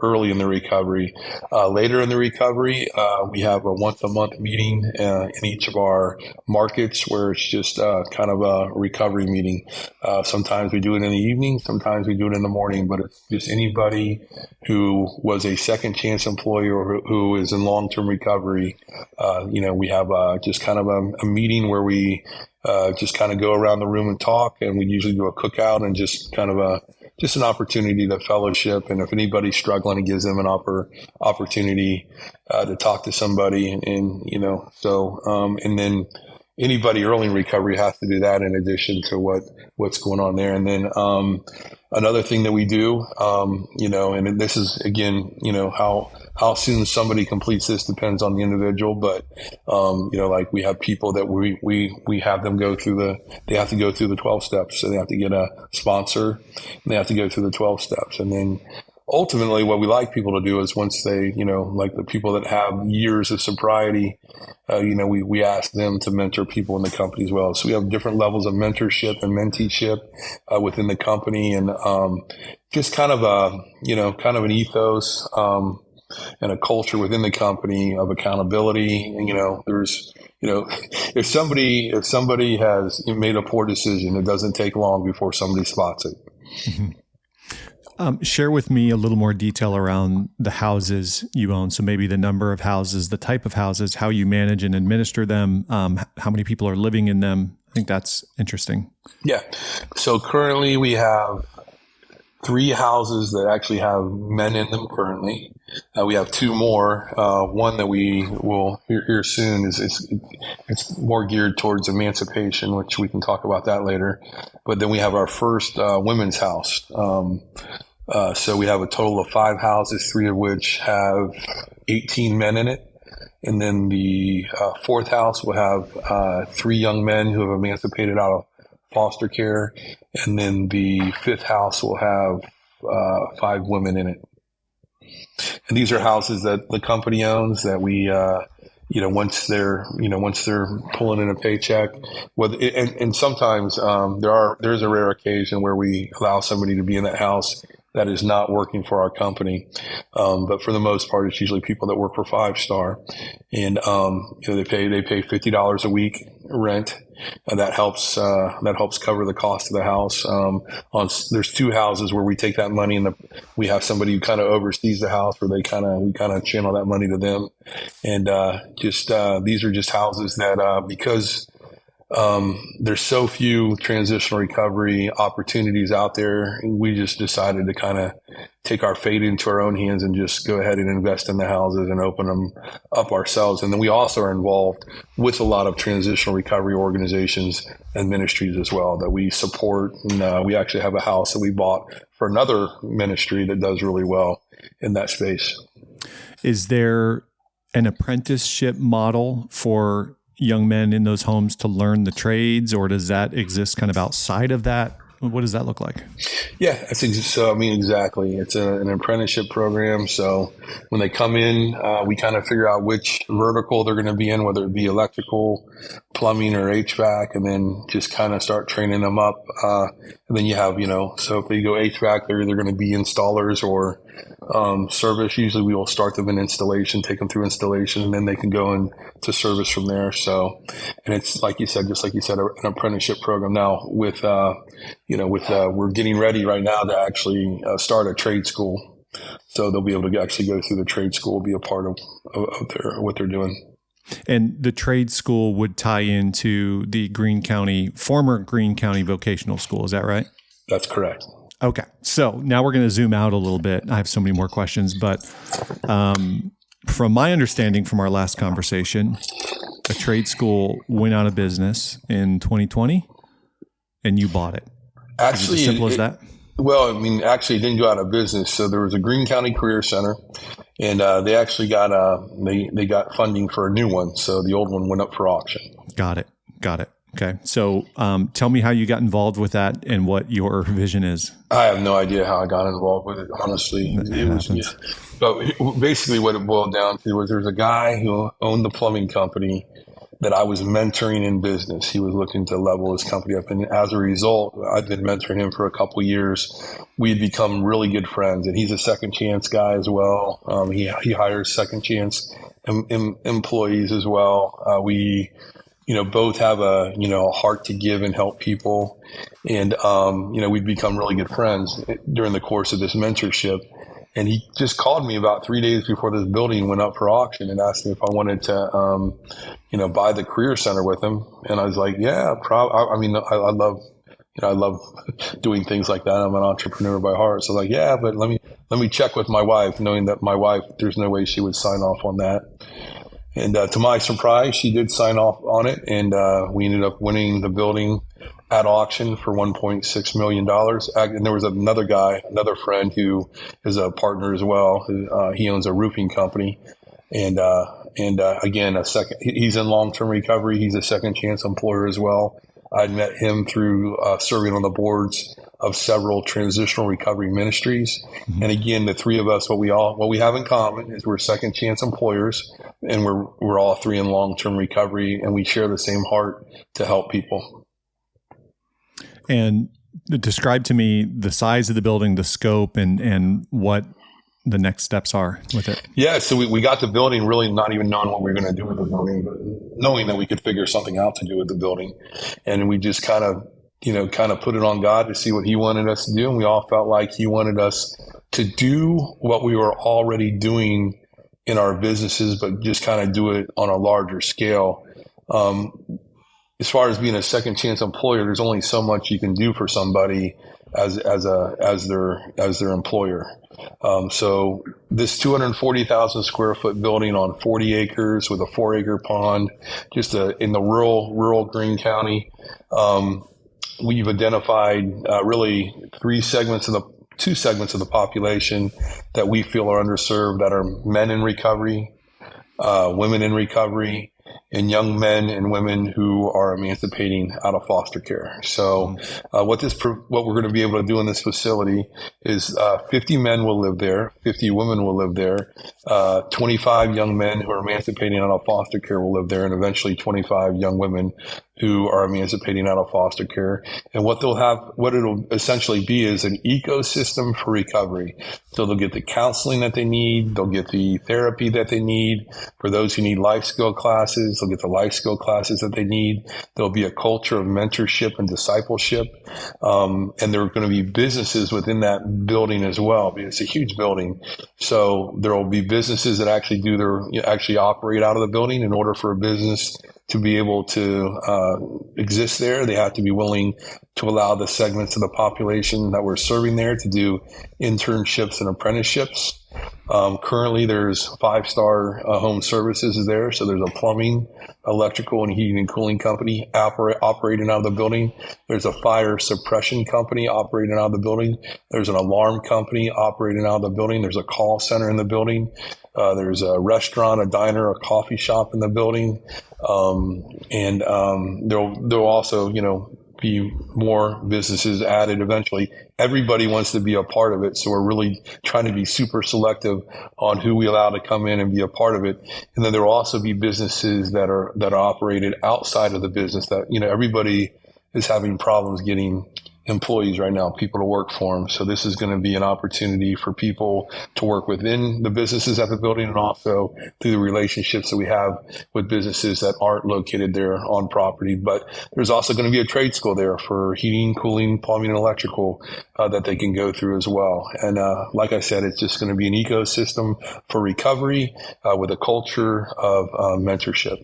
early in the recovery. Later in the recovery, we have a once a month meeting in each of our markets where it's just kind of a recovery meeting. Sometimes we do it in the evening, sometimes we do it in the morning, but it's just anybody who was a second chance employee or who is in long-term recovery. We have just kind of a meeting where we just kind of go around the room and talk, and we usually do a cookout and just kind of just an opportunity to fellowship. And if anybody's struggling, it gives them an opportunity to talk to somebody. And then anybody early in recovery has to do that in addition to what's going on there. And then another thing that we do, and this is, again, how soon somebody completes this depends on the individual. But, like we have people that we have them they have to go through the 12 steps. So they have to get a sponsor and they have to go through the 12 steps. And then ultimately what we like people to do is once they, like the people that have years of sobriety, we ask them to mentor people in the company as well. So we have different levels of mentorship and menteeship within the company, and just kind of an ethos and a culture within the company of accountability. There's if somebody has made a poor decision, it doesn't take long before somebody spots it. Mm-hmm. Share with me a little more detail around the houses you own. So maybe the number of houses, the type of houses, how you manage and administer them, how many people are living in them. I think that's interesting. Yeah. So currently we have 3 houses that actually have men in them currently. We have 2 more. One that we will hear soon it's more geared towards emancipation, which we can talk about that later. But then we have our first women's house. So we have a total of 5 houses, 3 of which have 18 men in it. And then the 4th house will have 3 young men who have emancipated out of foster care. And then the 5th house will have 5 women in it. And these are houses that the company owns that we, once they're pulling in a paycheck, and sometimes there's a rare occasion where we allow somebody to be in that house that is not working for our company. But for the most part, it's usually people that work for 5-star, and they pay $50 a week rent, and that helps cover the cost of the house. There's 2 houses where we take that money and we have somebody who kind of oversees the house, where we kind of channel that money to them, and these are just houses that because there's so few transitional recovery opportunities out there, we just decided to kind of take our fate into our own hands and just go ahead and invest in the houses and open them up ourselves. And then we also are involved with a lot of transitional recovery organizations and ministries as well that we support. And we actually have a house that we bought for another ministry that does really well in that space. Is there an apprenticeship model for young men in those homes to learn the trades, or does that exist kind of outside of that? What does that look like? Yeah, exactly. It's an apprenticeship program. So when they come in, we kind of figure out which vertical they're going to be in, whether it be electrical, plumbing, or HVAC, and then just kind of start training them up. And then you have, so if they go HVAC, they're either going to be installers or service. Usually we will start them in installation, take them through installation, and then they can go into service from there. So, and it's just like you said, an apprenticeship program. Now with we're getting ready right now to actually start a trade school. So they'll be able to actually go through the trade school, be a part of what they're doing. And the trade school would tie into the former Greene County Vocational School. Is that right? That's correct. Okay. So now we're going to zoom out a little bit. I have so many more questions, but from my understanding from our last conversation, a trade school went out of business in 2020 and you bought it. Actually, is it as simple as that? Well, actually it didn't go out of business. So there was a Greene County Career Center, and they actually got they got funding for a new one. So the old one went up for auction. Got it. Okay. So tell me how you got involved with that and what your vision is. I have no idea how I got involved with it, honestly. It was, yeah. But basically what it boiled down to was there's a guy who owned the plumbing company that I was mentoring in business. He was looking to level his company up. And as a result, I've been mentoring him for a couple of years. We had become really good friends, and he's a second chance guy as well. He hires second chance employees as well. We both have a heart to give and help people. And, we've become really good friends during the course of this mentorship. And he just called me about 3 days before this building went up for auction and asked me if I wanted to, buy the career center with him. And I was like, yeah, probably. I love doing things like that. I'm an entrepreneur by heart. So like, yeah, but let me check with my wife, knowing that my wife, there's no way she would sign off on that. And to my surprise, she did sign off on it, and we ended up winning the building at auction for $1.6 million. And there was another friend who is a partner as well. He owns a roofing company, and again, he's in long-term recovery. He's a second chance employer as well. I'd met him through serving on the boards of several transitional recovery ministries. Mm-hmm. And again, the three of us, what we have in common is we're second chance employers, and we're all three in long-term recovery, and we share the same heart to help people. And describe to me the size of the building, the scope, and what the next steps are with it. Yeah, so we got the building really not even knowing what we were going to do with the building, but knowing that we could figure something out to do with the building. And we just kind of put it on God to see what he wanted us to do. And we all felt like he wanted us to do what we were already doing in our businesses, but just kind of do it on a larger scale. As far as being a second chance employer, there's only so much you can do for somebody as their employer. So this 240,000 square foot building on 40 acres with a 4-acre pond, just in the rural Greene County. We've identified really two segments of the population that we feel are underserved, that are men in recovery, women in recovery, and young men and women who are emancipating out of foster care. So what we're going to be able to do in this facility is 50 men will live there, 50 women will live there, 25 young men who are emancipating out of foster care will live there, and eventually 25 young women who are emancipating out of foster care. And what it'll essentially be is an ecosystem for recovery. So they'll get the counseling that they need. They'll get the therapy that they need. For those who need life skill classes, they'll get the life skill classes that they need. There'll be a culture of mentorship and discipleship. And there are going to be businesses within that building as well, because it's a huge building. So there will be businesses that actually operate out of the building. In order for a business to be able to exist there, they have to be willing to allow the segments of the population that we're serving there to do internships and apprenticeships. Currently, there's 5-star home services there. So there's a plumbing, electrical, and heating and cooling company operating out of the building. There's a fire suppression company operating out of the building. There's an alarm company operating out of the building. There's a call center in the building. There's a restaurant, a diner, a coffee shop in the building. And there'll also, be more businesses added eventually. Everybody wants to be a part of it. So we're really trying to be super selective on who we allow to come in and be a part of it. And then there will also be businesses that are operated outside of the business that, everybody is having problems getting employees right now, people to work for them. So this is going to be an opportunity for people to work within the businesses at the building, and also through the relationships that we have with businesses that aren't located there on property. But there's also going to be a trade school there for heating, cooling, plumbing, and electrical that they can go through as well. And like I said, it's just going to be an ecosystem for recovery with a culture of mentorship.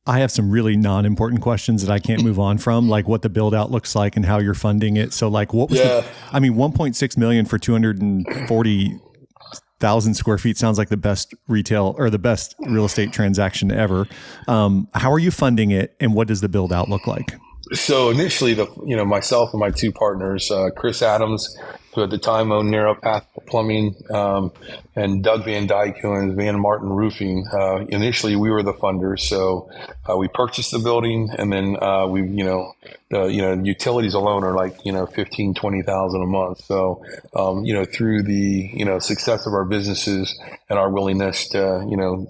I have some really non-important questions that I can't move on from, like what the build out looks like and how you're funding it. So like what was $1.6 million for 240,000 square feet sounds like the best retail or the best real estate transaction ever. How are you funding it, and what does the build out look like? So initially, myself and my two partners, Chris Adams who at the time owned Narrow Path Plumbing, and Doug Van Dyke, who owns Van Martin Roofing. Initially, we were the funders, so we purchased the building, and then utilities alone are like 15,000-20,000 a month. So through the success of our businesses and our willingness to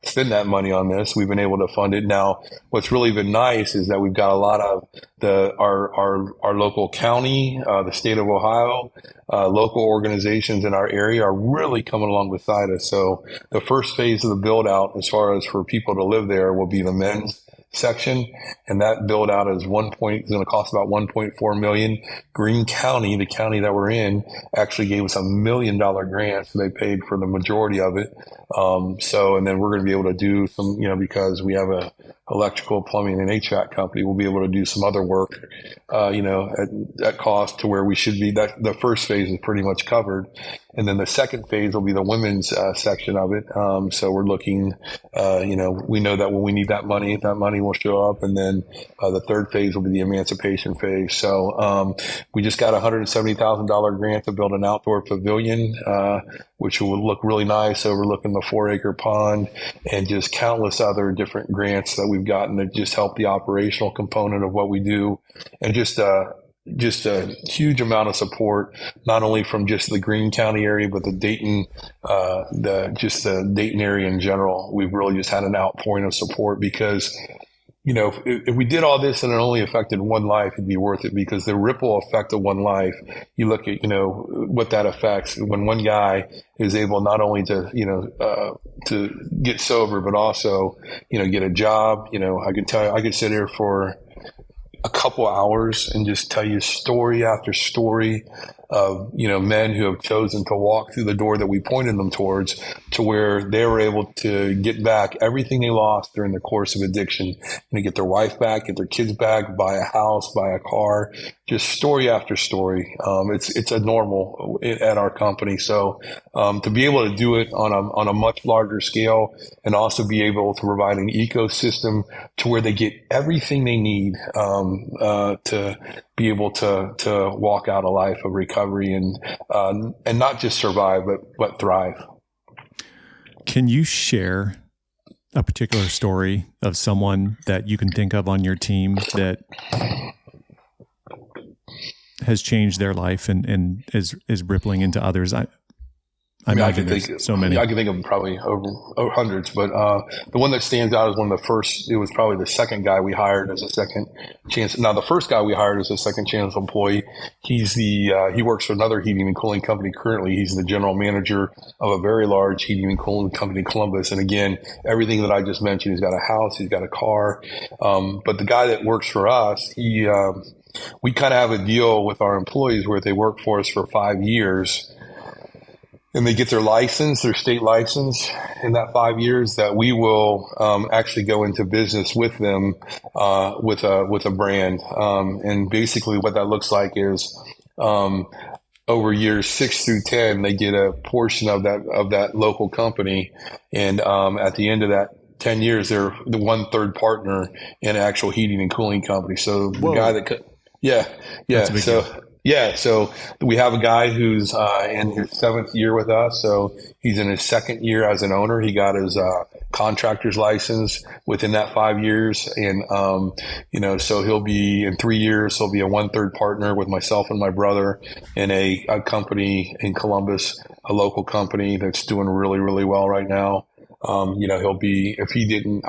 spend that money on this, we've been able to fund it. Now, what's really been nice is that we've got a lot of our local county, the state of Ohio, local organizations in our area are really coming along beside us. So the first phase of the build out, as far as for people to live there, will be the men's section, and that build out is going to cost about $1.4 million. Greene County, the county that we're in, actually gave us $1 million grant, so they paid for the majority of it. And then we're going to be able to do some, because we have a electrical, plumbing, and HVAC company, we'll be able to do some other work, at cost to where we should be. That the first phase is pretty much covered, and then the second phase will be the women's section of it. So we're looking, we know that when we need that money will show up, and then the third phase will be the emancipation phase. So we just got a $170,000 grant to build an outdoor pavilion, which will look really nice overlooking the 4-acre pond, and just countless other different grants that we've gotten to just help the operational component of what we do, and just a huge amount of support, not only from just the Greene County area, but the Dayton area in general. We've really just had an outpouring of support because, if we did all this and it only affected one life, it'd be worth it, because the ripple effect of one life, you look at, what that affects when one guy is able not only to get sober, but also, get a job. I could tell you, I could sit here for a couple hours and just tell you story after story of, men who have chosen to walk through the door that we pointed them towards, to where they were able to get back everything they lost during the course of addiction, and get their wife back, get their kids back, buy a house, buy a car, just story after story. It's a normal at our company. So, to be able to do it on a much larger scale, and also be able to provide an ecosystem to where they get everything they need, to be able to walk out a life of recovery and not just survive, but thrive. Can you share a particular story of someone that you can think of on your team that has changed their life and is rippling into others? I imagine there's so many. I can think of probably over hundreds, but the one that stands out is one of the first. It was probably the second guy we hired as a second chance. Now, the first guy we hired as a second chance employee, he works for another heating and cooling company currently. He's the general manager of a very large heating and cooling company in Columbus. And again, everything that I just mentioned, he's got a house, he's got a car. But the guy that works for us, we kind of have a deal with our employees where they work for us for 5 years, and they get their license, their state license, in that 5 years, that we will actually go into business with them with a brand. And basically what that looks like is over years 6 through 10, they get a portion of that local company. And at the end of that 10 years, they're the 1/3 partner in an actual heating and cooling company. So the guy that so we have a guy who's in his 7th year with us. So he's in his 2nd year as an owner. He got his contractor's license within that 5 years. And, so he'll be in 3 years, he'll be a 1/3 partner with myself and my brother in a company in Columbus, a local company that's doing really, really well right now. He'll be, if he didn't,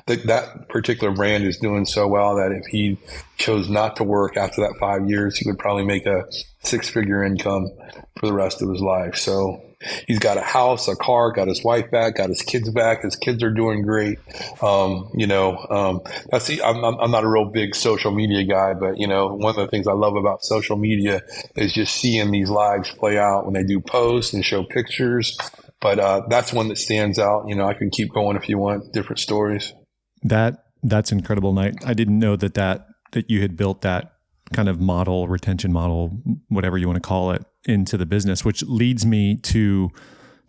that particular brand is doing so well that if he chose not to work after that 5 years, he would probably make a 6-figure income for the rest of his life. So he's got a house, a car, got his wife back, got his kids back. His kids are doing great. I'm not a real big social media guy, but one of the things I love about social media is just seeing these lives play out when they do posts and show pictures. But that's one that stands out. I can keep going if you want different stories. That's incredible, Knight. I didn't know that you had built that kind of model, retention model, whatever you want to call it, into the business, which leads me to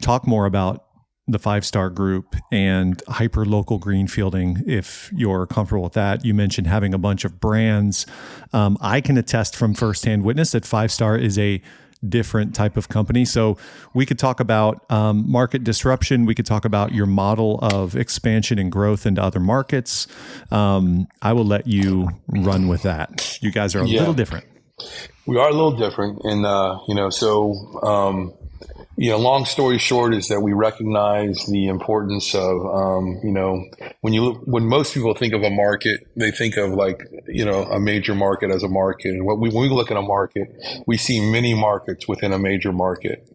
talk more about the 5-Star Group and hyperlocal greenfielding, if you're comfortable with that. You mentioned having a bunch of brands. I can attest from firsthand witness that 5-Star is a different type of company. So we could talk about market disruption. We could talk about your model of expansion and growth into other markets. I will let you run with that. You guys are a little different. We are a little different. And, long story short is that we recognize the importance of, when most people think of a market, they think of a major market as a market. And when we look at a market, we see many markets within a major market.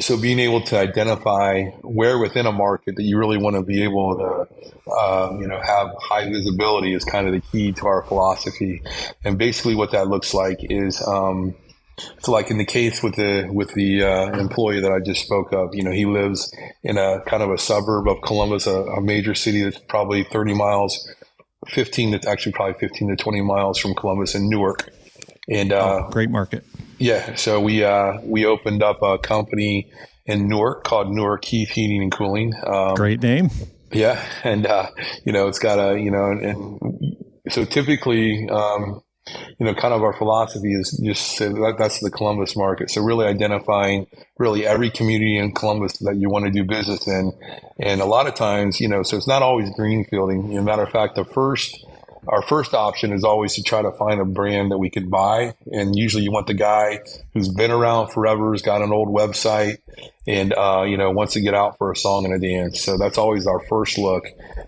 So being able to identify where within a market that you really want to be able to, have high visibility is kind of the key to our philosophy. And basically what that looks like is, so like in the case with the employee that I just spoke of, he lives in a kind of a suburb of Columbus, a major city that's probably 30 miles, 15 to 20 miles from Columbus in Newark. And great market. Yeah. So we opened up a company in Newark called Newark Heating and Cooling. Great name. Yeah. And, it's got and so typically, kind of our philosophy is just that's the Columbus market. So really identifying really every community in Columbus that you want to do business in. And a lot of times, so it's not always greenfielding. Matter of fact, our first option is always to try to find a brand that we could buy. And usually you want the guy who's been around forever, has got an old website, and, wants to get out for a song and a dance. So that's always our first look,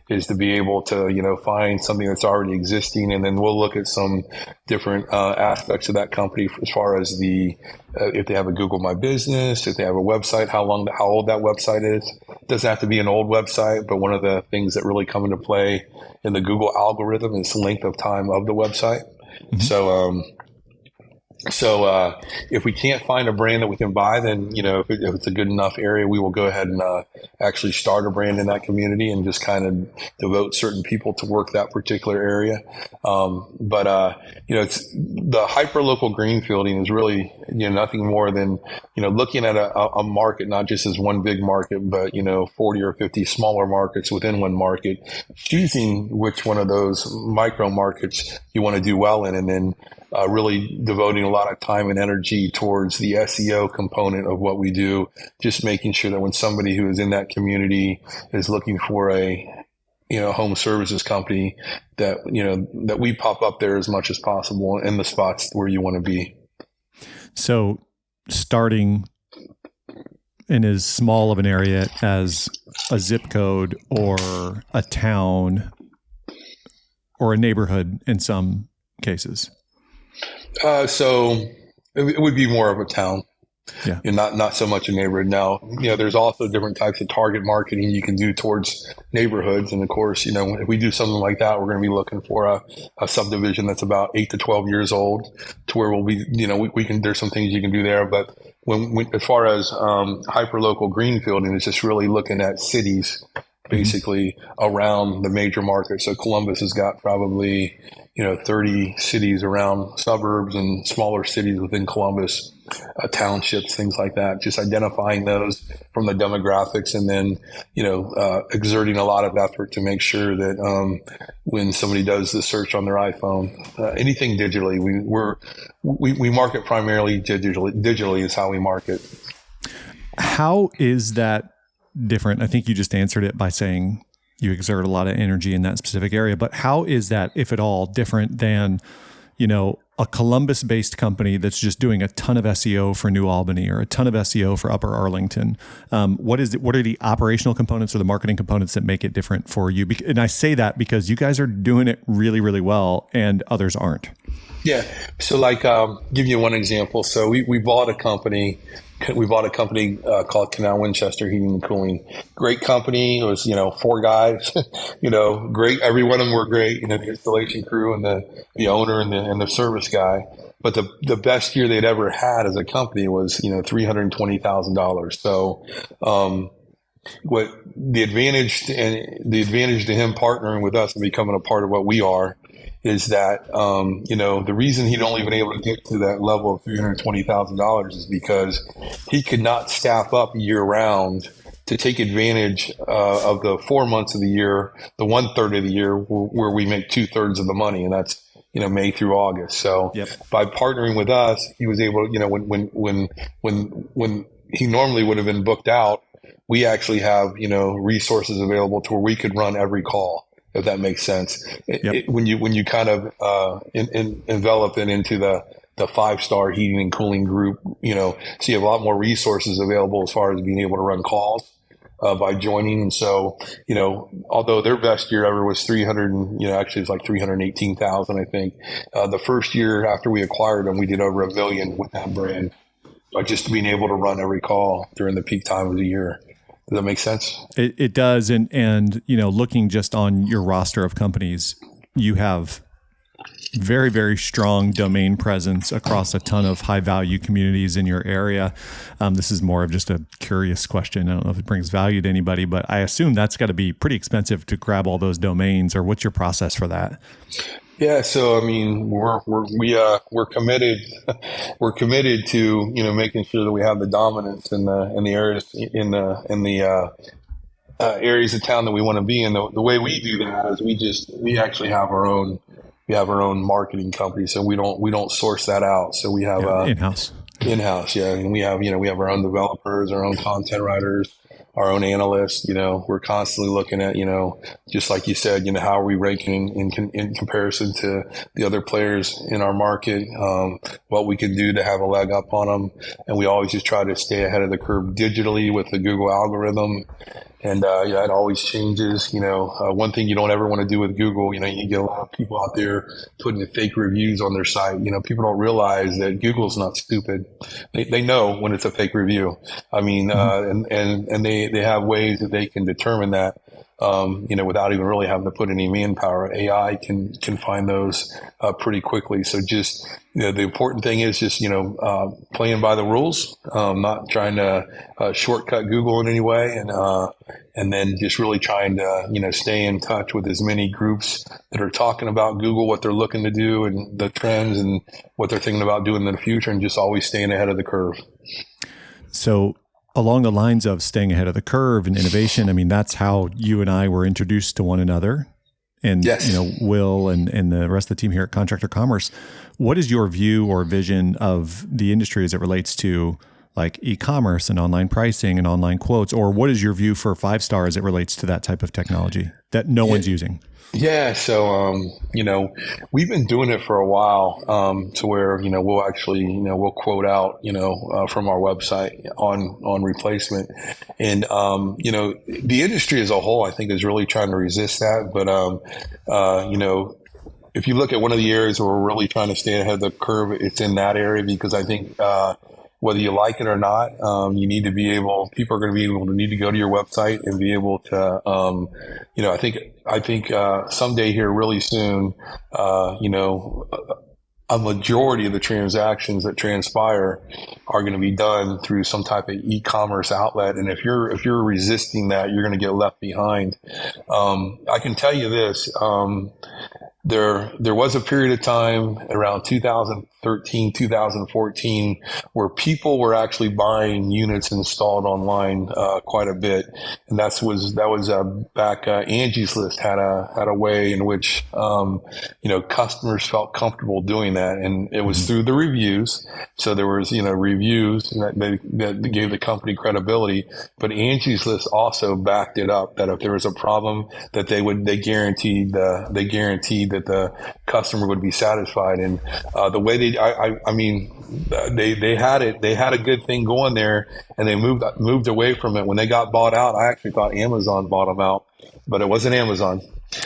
is to be able to, find something that's already existing. And then we'll look at some different aspects of that company as far as if they have a Google My Business, if they have a website, how old that website is. It doesn't have to be an old website, but one of the things that really come into play in the Google algorithm is the length of time of the website. Mm-hmm. So if we can't find a brand that we can buy, then, if it's a good enough area, we will go ahead and actually start a brand in that community and just kind of devote certain people to work that particular area. It's the hyperlocal greenfielding is really, nothing more than, looking at a market, not just as one big market, but, 40 or 50 smaller markets within one market, choosing which one of those micro markets you want to do well in, and then really devoting a lot of time and energy towards the SEO component of what we do, just making sure that when somebody who is in that community is looking for a home services company, that that we pop up there as much as possible in the spots where you want to be. So starting in as small of an area as a zip code or a town or a neighborhood in some cases. So it would be more of a town, and not so much a neighborhood. Now, there's also different types of target marketing you can do towards neighborhoods. And of course, if we do something like that, we're going to be looking for a subdivision that's about 8 to 12 years old, to where we'll be, we can, there's some things you can do there. But when as far as hyperlocal greenfielding, it's just really looking at cities basically around the major market. So Columbus has got probably 30 cities around suburbs and smaller cities within Columbus, townships, things like that. Just identifying those from the demographics, and then, exerting a lot of effort to make sure that when somebody does the search on their iPhone, anything digitally, we market primarily digitally. Digitally is how we market. How is that different? I think you just answered it by saying you exert a lot of energy in that specific area, but how is that, if at all, different than, a Columbus-based company that's just doing a ton of SEO for New Albany or a ton of SEO for Upper Arlington? What are the operational components or the marketing components that make it different for you? And I say that because you guys are doing it really, really well and others aren't. Yeah. So give you one example. So we bought a company. We bought a company called Canal Winchester Heating and Cooling. Great company. It was, 4 guys, great. Every one of them were great. The installation crew and the owner and the service guy. But the best year they'd ever had as a company was, $320,000. So, what the advantage to him partnering with us and becoming a part of what we are is that, the reason he'd only been able to get to that level of $320,000 is because he could not staff up year round to take advantage of the 4 months of the year, the 1/3 of the year where we make 2/3 of the money, and that's May through August. So by partnering with us, he was able, when he normally would have been booked out, we actually have resources available to where we could run every call, if that makes sense. When you kind of envelop it into the 5-star heating and cooling group, so you have a lot more resources available as far as being able to run calls by joining. And so, although their best year ever was 300, actually it's like 318,000, I think. The first year after we acquired them, we did over $1 million with that brand by just being able to run every call during the peak time of the year. Does that make sense? It does. And looking just on your roster of companies, you have very, very strong domain presence across a ton of high value communities in your area. This is more of just a curious question. I don't know if it brings value to anybody, but I assume that's got to be pretty expensive to grab all those domains, or what's your process for that? Yeah, so I mean, we're committed. We're committed to making sure that we have the dominance in the areas areas of town that we want to be in. The way we do that is we actually have our own. We have our own marketing company, so we don't source that out. So we have in-house, yeah, and we have our own developers, our own content writers, our own analysts. We're constantly looking at just like you said, how are we ranking in comparison to the other players in our market, what we can do to have a leg up on them, and we always just try to stay ahead of the curve digitally with the Google algorithm. And it always changes. One thing you don't ever want to do with Google, you get a lot of people out there putting the fake reviews on their site. People don't realize that Google's not stupid. They know when it's a fake review. I mean, and they have ways that they can determine that, without even really having to put any manpower. AI can find those pretty quickly. So just the important thing is just playing by the rules, not trying to shortcut Google in any way, and then just really trying to stay in touch with as many groups that are talking about Google, what they're looking to do, and the trends, and what they're thinking about doing in the future, and just always staying ahead of the curve. So along the lines of staying ahead of the curve and innovation, I mean, that's how you and I were introduced to one another. And, yes. Will and the rest of the team here at Contractor Commerce. What is your view or vision of the industry as it relates to like e-commerce and online pricing and online quotes? Or what is your view for 5-star as it relates to that type of technology that no one's using? Yeah. So, we've been doing it for a while, to where, we'll actually, we'll quote out, from our website on replacement. And, the industry as a whole, I think, is really trying to resist that. But, if you look at one of the areas where we're really trying to stay ahead of the curve, it's in that area, because I think, whether you like it or not, you need to be able, people are going to be able to need to go to your website and be able to, I think someday here really soon, a majority of the transactions that transpire are going to be done through some type of e-commerce outlet. And if you're resisting that, you're going to get left behind. I can tell you this, there was a period of time around 2013, 2014, where people were actually buying units installed online quite a bit, and that was back. Angie's List had a way in which customers felt comfortable doing that, and it was through the reviews. So there was reviews that gave the company credibility, but Angie's List also backed it up that if there was a problem, that they guaranteed that the customer would be satisfied. And the way they had it, they had a good thing going there, and they moved away from it. When they got bought out, I actually thought Amazon bought them out, but it wasn't Amazon.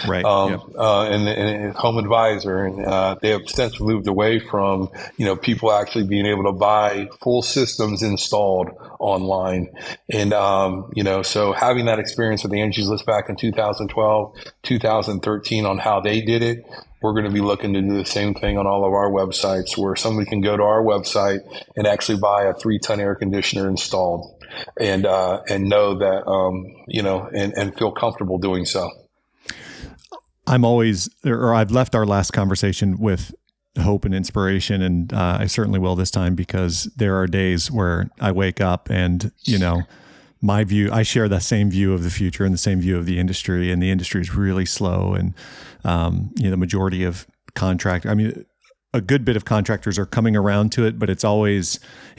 Right. And Home Advisor, and they have since moved away from people actually being able to buy full systems installed online, and so having that experience with Angie's List back in 2012, 2013 on how they did it, we're going to be looking to do the same thing on all of our websites, where somebody can go to our website and actually buy a 3-ton air conditioner installed, and know that and feel comfortable doing so. I've left our last conversation with hope and inspiration, and I certainly will this time, because there are days where I wake up and, my view, I share the same view of the future and the same view of the industry, and the industry is really slow. And, the majority of a good bit of contractors are coming around to it, but it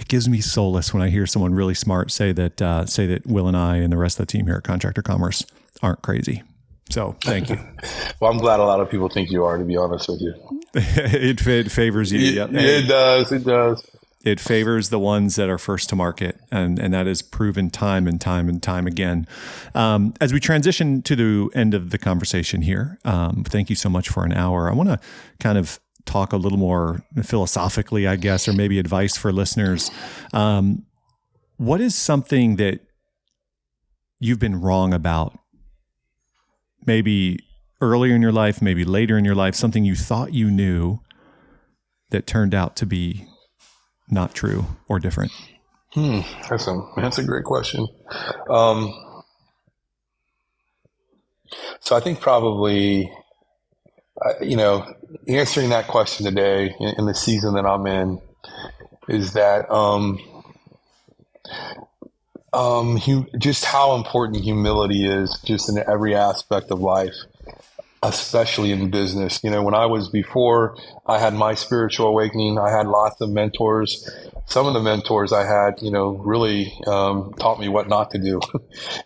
gives me solace when I hear someone really smart say that Will and I and the rest of the team here at Contractor Commerce aren't crazy. So thank you. Well, I'm glad a lot of people think you are, to be honest with you. It favors you. It does. It does. It favors the ones that are first to market, and that is proven time and time and time again. As we transition to the end of the conversation here, thank you so much for an hour. I want to kind of talk a little more philosophically, I guess, or maybe advice for listeners. What is something that you've been wrong about? Maybe earlier in your life, maybe later in your life, something you thought you knew that turned out to be not true or different? That's a great question. So I think probably, answering that question today in the season that I'm in is that just how important humility is just in every aspect of life, especially in business. Before I had my spiritual awakening, I had lots of mentors. Some of the mentors I had, really taught me what not to do.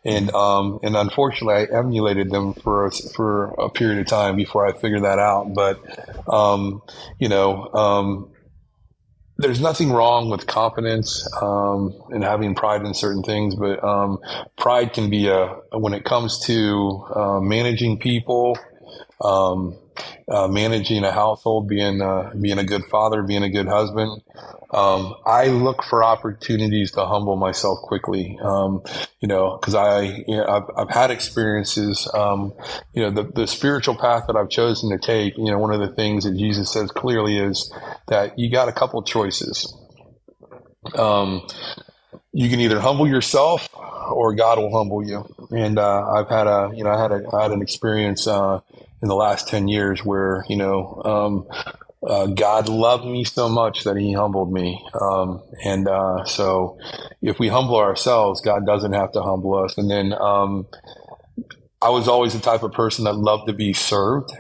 And unfortunately, I emulated them for a period of time before I figured that out. But, there's nothing wrong with confidence and having pride in certain things, but pride can be when it comes to managing people, managing a household, being a good father, being a good husband. I look for opportunities to humble myself quickly, because I've had experiences. The spiritual path that I've chosen to take. One of the things that Jesus says clearly is that you got a couple choices. You can either humble yourself or God will humble you. And I've had I had an experience in the last 10 years where God loved me so much that he humbled me. So if we humble ourselves, God doesn't have to humble us. And then I was always the type of person that loved to be served,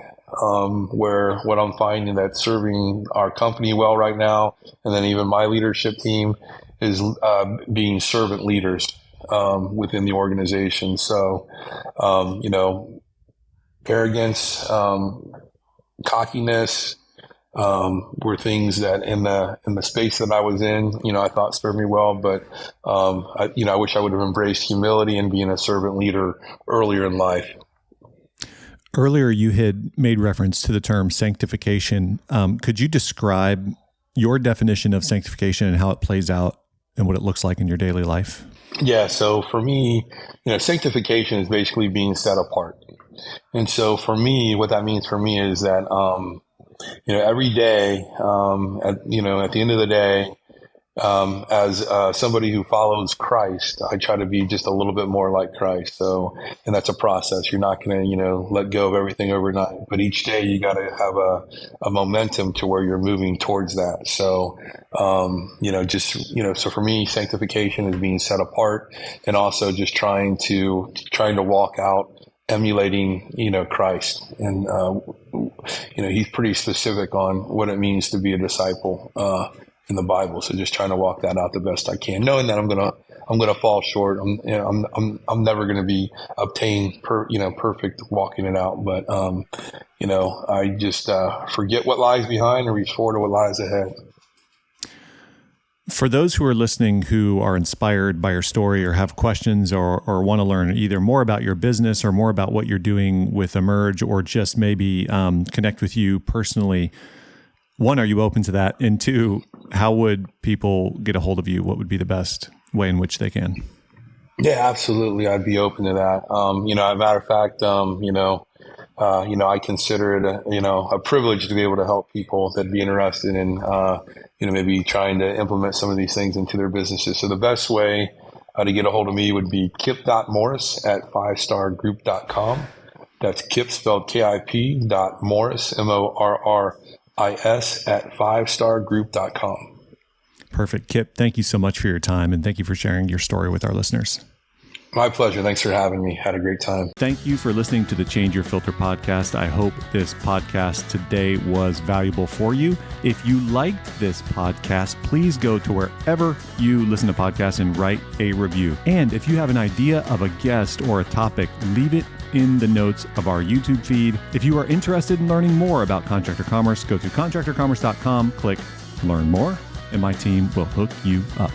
where what I'm finding that serving our company well right now, and then even my leadership team, is being servant leaders within the organization. So, arrogance, cockiness, were things that in the space that I was in, I thought served me well, but, I wish I would have embraced humility and being a servant leader earlier in life. Earlier, you had made reference to the term sanctification. Could you describe your definition of sanctification and how it plays out and what it looks like in your daily life? Yeah. So for me, sanctification is basically being set apart. And so for me, what that means for me is that, every day, at the end of the day, as somebody who follows Christ, I try to be just a little bit more like Christ. So, and that's a process. You're not going to, let go of everything overnight, but each day you got to have a momentum to where you're moving towards that. So, so for me, sanctification is being set apart, and also just trying to walk out emulating, Christ. And, he's pretty specific on what it means to be a disciple, in the Bible. So just trying to walk that out the best I can, knowing that I'm going to fall short. I'm never going to be obtained perfect walking it out. But, I just, forget what lies behind and reach forward to what lies ahead. For those who are listening who are inspired by your story or have questions or want to learn either more about your business or more about what you're doing with Emerge, or just maybe connect with you personally, one, are you open to that? And two, how would people get a hold of you? What would be the best way in which they can? Yeah, absolutely. I'd be open to that. As a matter of fact, I consider it a privilege to be able to help people that'd be interested in, maybe trying to implement some of these things into their businesses. So the best way to get a hold of me would be kip.morris at 5stargroup.com. That's Kip spelled KIP .Morris, MORRIS at 5stargroup.com. Perfect. Kip, thank you so much for your time, and thank you for sharing your story with our listeners. My pleasure. Thanks for having me. Had a great time. Thank you for listening to the Change Your Filter podcast. I hope this podcast today was valuable for you. If you liked this podcast, please go to wherever you listen to podcasts and write a review. And if you have an idea of a guest or a topic, leave it in the notes of our YouTube feed. If you are interested in learning more about Contractor Commerce, go to contractorcommerce.com, click Learn More, and my team will hook you up.